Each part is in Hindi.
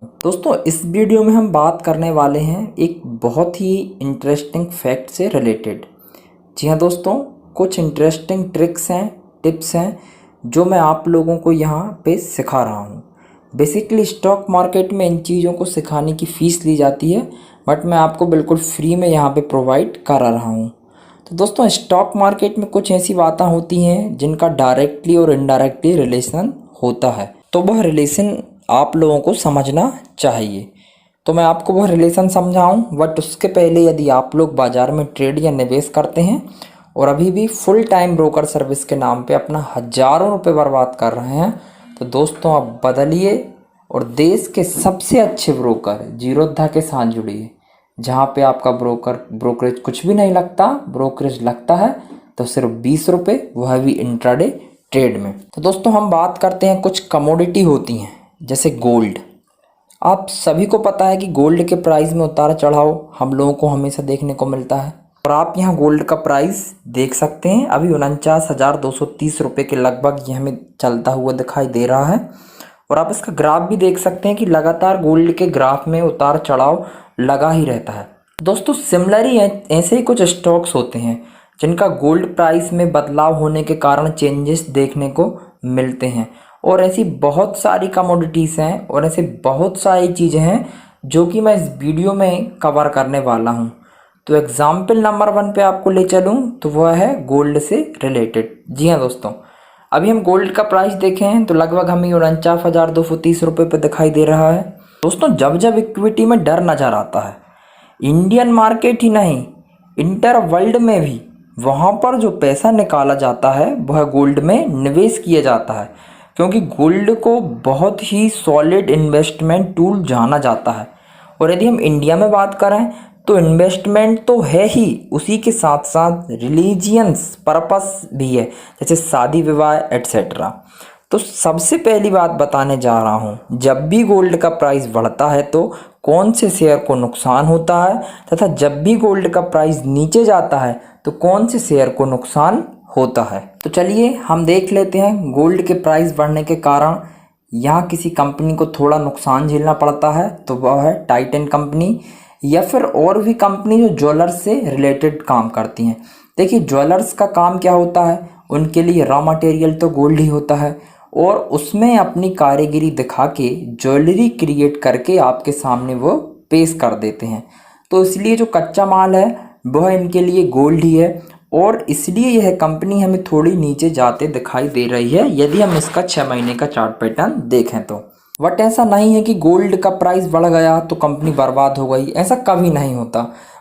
दोस्तों इस वीडियो में हम बात करने वाले हैं एक बहुत ही इंटरेस्टिंग फैक्ट से रिलेटेड। जी हाँ दोस्तों, कुछ इंटरेस्टिंग ट्रिक्स हैं, टिप्स हैं जो मैं आप लोगों को यहाँ पे सिखा रहा हूँ। बेसिकली स्टॉक मार्केट में इन चीज़ों को सिखाने की फ़ीस ली जाती है, बट मैं आपको बिल्कुल फ्री में यहाँ पे प्रोवाइड करा रहा हूँ। तो दोस्तों स्टॉक मार्केट में कुछ ऐसी बातें होती हैं जिनका डायरेक्टली और इनडायरेक्टली रिलेशन होता है, तो वह रिलेशन आप लोगों को समझना चाहिए। तो मैं आपको वह रिलेशन समझाऊं, बट उसके पहले यदि आप लोग बाज़ार में ट्रेड या निवेश करते हैं और अभी भी फुल टाइम ब्रोकर सर्विस के नाम पे अपना हज़ारों रुपए बर्बाद कर रहे हैं, तो दोस्तों आप बदलिए और देश के सबसे अच्छे ब्रोकर जीरोधा के साथ जुड़िए, जहाँ पे आपका ब्रोकरेज कुछ भी नहीं लगता। ब्रोकरेज लगता है तो सिर्फ 20 रुपये, वह भी इंट्राडे ट्रेड में। तो दोस्तों हम बात करते हैं, कुछ कमोडिटी होती हैं जैसे गोल्ड। आप सभी को पता है कि गोल्ड के प्राइस में उतार चढ़ाव हम लोगों को हमेशा देखने को मिलता है, और आप यहाँ गोल्ड का प्राइस देख सकते हैं। अभी 49,230 रुपये के लगभग ये हमें चलता हुआ दिखाई दे रहा है, और आप इसका ग्राफ भी देख सकते हैं कि लगातार गोल्ड के ग्राफ में उतार चढ़ाव लगा ही रहता है। दोस्तों सिमिलरली ऐसे ही कुछ स्टॉक्स होते हैं जिनका गोल्ड प्राइस में बदलाव होने के कारण चेंजेस देखने को मिलते हैं, और ऐसी बहुत सारी कमोडिटीज़ हैं और ऐसे बहुत सारी चीज़ें हैं जो कि मैं इस वीडियो में कवर करने वाला हूं। तो एग्जाम्पल नंबर 1 पे आपको ले चलूं तो वह है गोल्ड से रिलेटेड। जी हाँ दोस्तों, अभी हम गोल्ड का प्राइस देखें तो लगभग हमें 49,230 रुपये पे दिखाई दे रहा है। दोस्तों जब जब इक्विटी में डर नज़र आता है, इंडियन मार्केट ही नहीं इंटर वर्ल्ड में भी, वहाँ पर जो पैसा निकाला जाता है वह गोल्ड में निवेश किया जाता है, क्योंकि गोल्ड को बहुत ही सॉलिड इन्वेस्टमेंट टूल जाना जाता है। और यदि हम इंडिया में बात करें तो इन्वेस्टमेंट तो है ही, उसी के साथ साथ रिलीजियंस पर्पस भी है, जैसे शादी विवाह एट्सेट्रा। तो सबसे पहली बात बताने जा रहा हूँ, जब भी गोल्ड का प्राइस बढ़ता है तो कौन से शेयर को नुकसान होता है, तथा जब भी गोल्ड का प्राइस नीचे जाता है तो कौन से शेयर को नुकसान होता है। तो चलिए हम देख लेते हैं गोल्ड के प्राइस बढ़ने के कारण यहाँ किसी कंपनी को थोड़ा नुकसान झेलना पड़ता है, तो वह है टाइटन कंपनी, या फिर और भी कंपनी जो ज्वेलर्स से रिलेटेड काम करती हैं। देखिए ज्वेलर्स का काम क्या होता है, उनके लिए रॉ मटेरियल तो गोल्ड ही होता है, और उसमें अपनी कारीगरी दिखा के ज्वेलरी क्रिएट करके आपके सामने वो पेश कर देते हैं। तो इसलिए जो कच्चा माल है वह इनके लिए गोल्ड ही है, और इसलिए यह कंपनी हमें थोड़ी नीचे जाते दिखाई दे रही है यदि हम इसका 6 महीने का चार्ट पैटर्न देखें तो। बट ऐसा नहीं है कि गोल्ड का प्राइस बढ़ गया तो कंपनी बर्बाद हो गई, ऐसा कभी नहीं होता।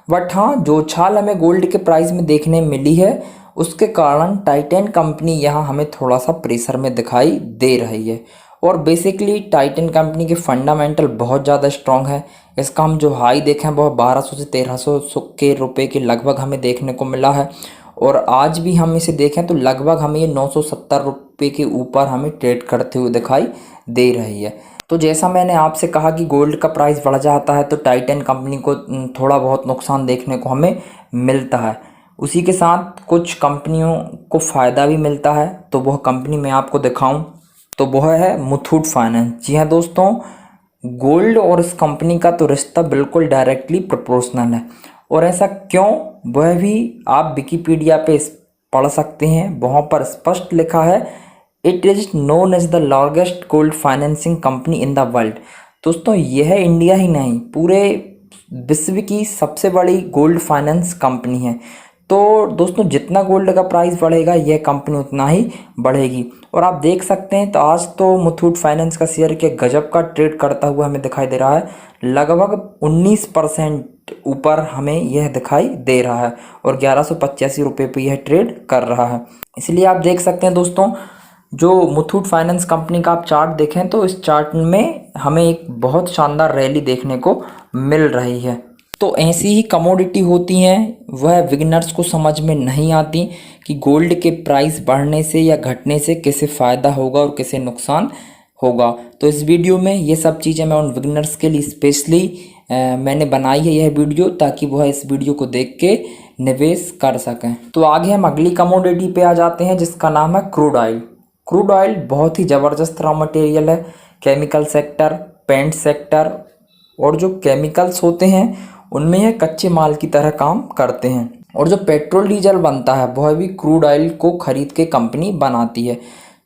बट हाँ, जो उछाल हमें गोल्ड के प्राइस में देखने मिली है उसके कारण टाइटन कंपनी यहाँ हमें थोड़ा सा प्रेशर में दिखाई दे रही है। और बेसिकली टाइटन कंपनी के फंडामेंटल बहुत ज़्यादा स्ट्रॉन्ग है। इसका हम जो हाई देखें वह 1200 से 1300 के रुपए के लगभग हमें देखने को मिला है, और आज भी हम इसे देखें तो लगभग हमें ये 970 रुपये के ऊपर हमें ट्रेड करते हुए दिखाई दे रही है। तो जैसा मैंने आपसे कहा कि गोल्ड का प्राइस बढ़ जाता है तो टाइटन कंपनी को थोड़ा बहुत नुकसान देखने को हमें मिलता है, उसी के साथ कुछ कंपनियों को फ़ायदा भी मिलता है। तो वह कंपनी मैं आपको दिखाऊं तो वह है मुथूट फाइनेंस। जी हाँ दोस्तों, गोल्ड और इस कंपनी का तो रिश्ता बिल्कुल डायरेक्टली प्रोपोर्शनल है, और ऐसा क्यों वह भी आप विकिपीडिया पे पढ़ सकते हैं। वहाँ पर स्पष्ट लिखा है, it is known as the largest gold financing company in the world. दोस्तों यह इंडिया ही नहीं पूरे विश्व की सबसे बड़ी गोल्ड फाइनेंस कंपनी है। तो दोस्तों जितना गोल्ड का प्राइस बढ़ेगा यह कंपनी उतना ही बढ़ेगी। और आप देख सकते हैं तो आज तो मुथूट फाइनेंस का शेयर के गजब का ट्रेड करता हुआ हमें दिखाई दे रहा है, लगभग 19% ऊपर हमें यह दिखाई दे रहा है, और 1185 रुपये पर यह ट्रेड कर रहा है। इसलिए आप देख सकते हैं दोस्तों, जो मुथूट फाइनेंस कंपनी का आप चार्ट देखें तो इस चार्ट में हमें एक बहुत शानदार रैली देखने को मिल रही है। तो ऐसी ही कमोडिटी होती हैं, वह बिगिनर्स को समझ में नहीं आती कि गोल्ड के प्राइस बढ़ने से या घटने से किसे फ़ायदा होगा और किसे नुकसान होगा। तो इस वीडियो में ये सब चीज़ें मैं उन बिगिनर्स के लिए स्पेशली मैंने बनाई है यह वीडियो, ताकि वह इस वीडियो को देख के निवेश कर सकें। तो आगे हम अगली कमोडिटी पे आ जाते हैं जिसका नाम है क्रूड ऑयल। क्रूड ऑयल बहुत ही ज़बरदस्त रॉ मटेरियल है, केमिकल सेक्टर पेंट सेक्टर और जो केमिकल्स होते हैं उनमें यह कच्चे माल की तरह काम करते हैं। और जो पेट्रोल डीजल बनता है वह भी क्रूड ऑयल को खरीद के कंपनी बनाती है।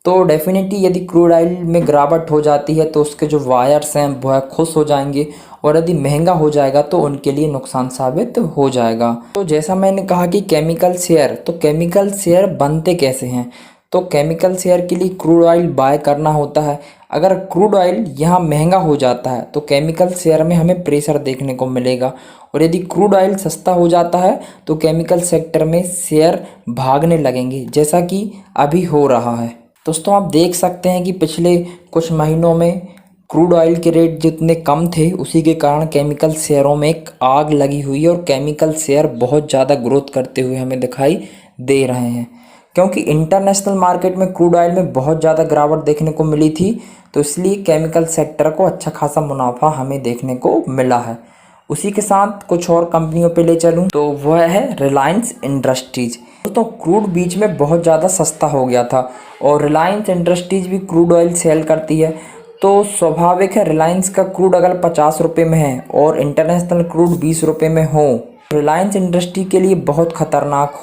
तो डेफिनेटली यदि क्रूड ऑयल में गिरावट हो जाती है तो उसके जो वायर्स हैं वह खुश हो जाएंगे, और यदि महंगा हो जाएगा तो उनके लिए नुकसान साबित हो जाएगा। तो जैसा मैंने कहा कि केमिकल शेयर, तो केमिकल शेयर बनते कैसे हैं? तो केमिकल शेयर के लिए क्रूड ऑयल बाय करना होता है। अगर क्रूड ऑयल यहाँ महंगा हो जाता है तो केमिकल शेयर में हमें प्रेशर देखने को मिलेगा, और यदि क्रूड ऑयल सस्ता हो जाता है तो केमिकल सेक्टर में शेयर भागने लगेंगे, जैसा कि अभी हो रहा है। दोस्तों आप देख सकते हैं कि पिछले कुछ महीनों में क्रूड ऑयल के रेट जितने कम थे उसी के कारण केमिकल शेयरों में एक आग लगी हुई है, और केमिकल शेयर बहुत ज़्यादा ग्रोथ करते हुए हमें दिखाई दे रहे हैं। क्योंकि इंटरनेशनल मार्केट में क्रूड ऑयल में बहुत ज़्यादा गिरावट देखने को मिली थी, तो इसलिए केमिकल सेक्टर को अच्छा खासा मुनाफा हमें देखने को मिला है। उसी के साथ कुछ और कंपनियों पे ले चलूँ तो वह है रिलायंस इंडस्ट्रीज। तो क्रूड बीच में बहुत ज़्यादा सस्ता हो गया था, और रिलायंस इंडस्ट्रीज भी क्रूड ऑयल सेल करती है। तो स्वाभाविक है रिलायंस का क्रूड अगर 50 रुपये में है और इंटरनेशनल क्रूड 20 रुपये में हो, रिलायंस इंडस्ट्री के लिए बहुत खतरनाक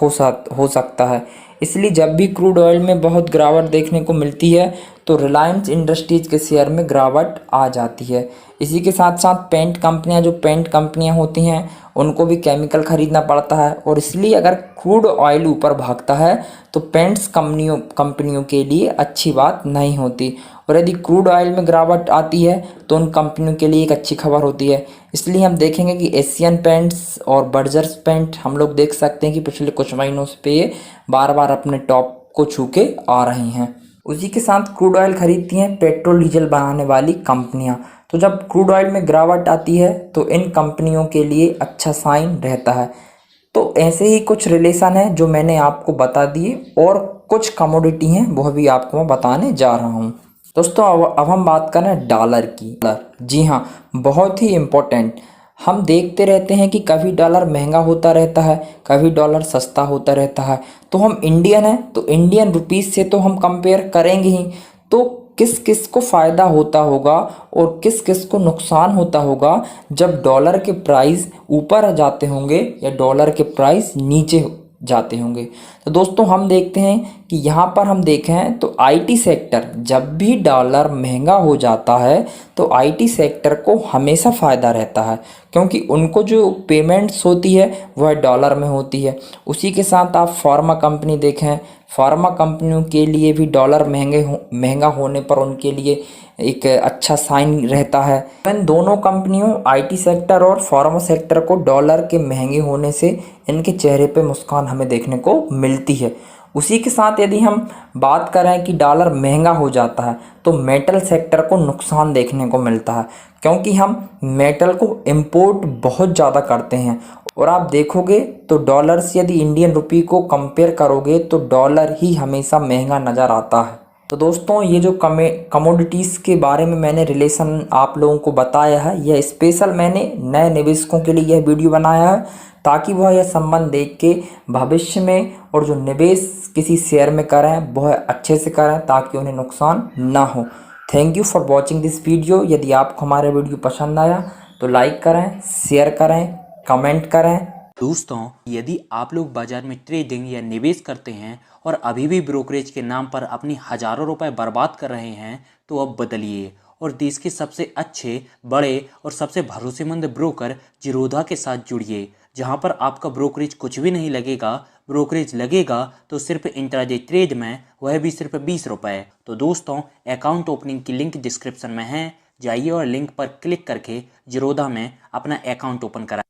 हो सकता है। इसलिए जब भी क्रूड ऑयल में बहुत गिरावट देखने को मिलती है तो रिलायंस इंडस्ट्रीज के शेयर में गिरावट आ जाती है। इसी के साथ साथ पेंट कंपनियां, जो पेंट कंपनियां होती हैं उनको भी केमिकल खरीदना पड़ता है, और इसलिए अगर क्रूड ऑयल ऊपर भागता है तो पेंट्स कंपनियों के लिए अच्छी बात नहीं होती, और यदि क्रूड ऑयल में गिरावट आती है तो उन कंपनियों के लिए एक अच्छी खबर होती है। इसलिए हम देखेंगे कि एशियन पेंट्स और बर्जर्स पेंट हम लोग देख सकते हैं कि पिछले कुछ महीनों से ये बार बार अपने टॉप को छू के आ रही हैं। उसी के साथ क्रूड ऑयल खरीदती हैं पेट्रोल डीजल बनाने वाली कंपनियां। तो जब क्रूड ऑयल में गिरावट आती है तो इन कंपनियों के लिए अच्छा साइन रहता है। तो ऐसे ही कुछ रिलेशन है जो मैंने आपको बता दिए, और कुछ कमोडिटी हैं वह भी आपको मैं बताने जा रहा हूँ। दोस्तों अब हम बात कर रहे हैं डॉलर की। जी हाँ, बहुत ही इम्पोर्टेंट। हम देखते रहते हैं कि कभी डॉलर महंगा होता रहता है, कभी डॉलर सस्ता होता रहता है। तो हम इंडियन हैं तो इंडियन रुपीस से तो हम कंपेयर करेंगे ही। तो किस किस को फ़ायदा होता होगा और किस किस को नुकसान होता होगा जब डॉलर के प्राइस ऊपर जाते होंगे या डॉलर के प्राइस नीचे जाते होंगे। तो दोस्तों हम देखते हैं कि यहाँ पर हम देखें तो आईटी सेक्टर, जब भी डॉलर महंगा हो जाता है तो आईटी सेक्टर को हमेशा फ़ायदा रहता है, क्योंकि उनको जो पेमेंट्स होती है वह डॉलर में होती है। उसी के साथ आप फार्मा कंपनी देखें, फार्मा कंपनियों के लिए भी डॉलर महंगा होने पर उनके लिए एक अच्छा साइन रहता है। इन दोनों कंपनियों आईटी सेक्टर और फार्मा सेक्टर को डॉलर के महंगे होने से इनके चेहरे पे मुस्कान हमें देखने को मिलती है। उसी के साथ यदि हम बात करें कि डॉलर महंगा हो जाता है तो मेटल सेक्टर को नुकसान देखने को मिलता है, क्योंकि हम मेटल को इंपोर्ट बहुत ज़्यादा करते हैं। और आप देखोगे तो डॉलर से यदि इंडियन रुपी को कंपेयर करोगे तो डॉलर ही हमेशा महंगा नज़र आता है। तो दोस्तों ये जो कमोडिटीज़ के बारे में मैंने रिलेशन आप लोगों को बताया है, यह स्पेशल मैंने नए निवेशकों के लिए यह वीडियो बनाया है, ताकि वह यह संबंध देख के भविष्य में और जो निवेश किसी शेयर में करें वह अच्छे से करें ताकि उन्हें नुकसान ना हो। Thank you for watching this video. यदि आपको हमारा वीडियो पसंद आया तो लाइक करें, शेयर करें, कमेंट करें। दोस्तों यदि आप लोग बाजार में ट्रेडिंग या निवेश करते हैं और अभी भी ब्रोकरेज के नाम पर अपनी हजारों रुपए बर्बाद कर रहे हैं तो अब बदलिए और देश के सबसे अच्छे, बड़े और सबसे भरोसेमंद ब्रोकर जिरोधा के साथ जुड़िए, जहां पर आपका ब्रोकरेज कुछ भी नहीं लगेगा। ब्रोकरेज लगेगा तो सिर्फ इंट्राडे ट्रेड में, वह भी सिर्फ 20 रुपए। तो दोस्तों अकाउंट ओपनिंग की लिंक डिस्क्रिप्शन में है, जाइए और लिंक पर क्लिक करके जिरोधा में अपना अकाउंट ओपन कराएं।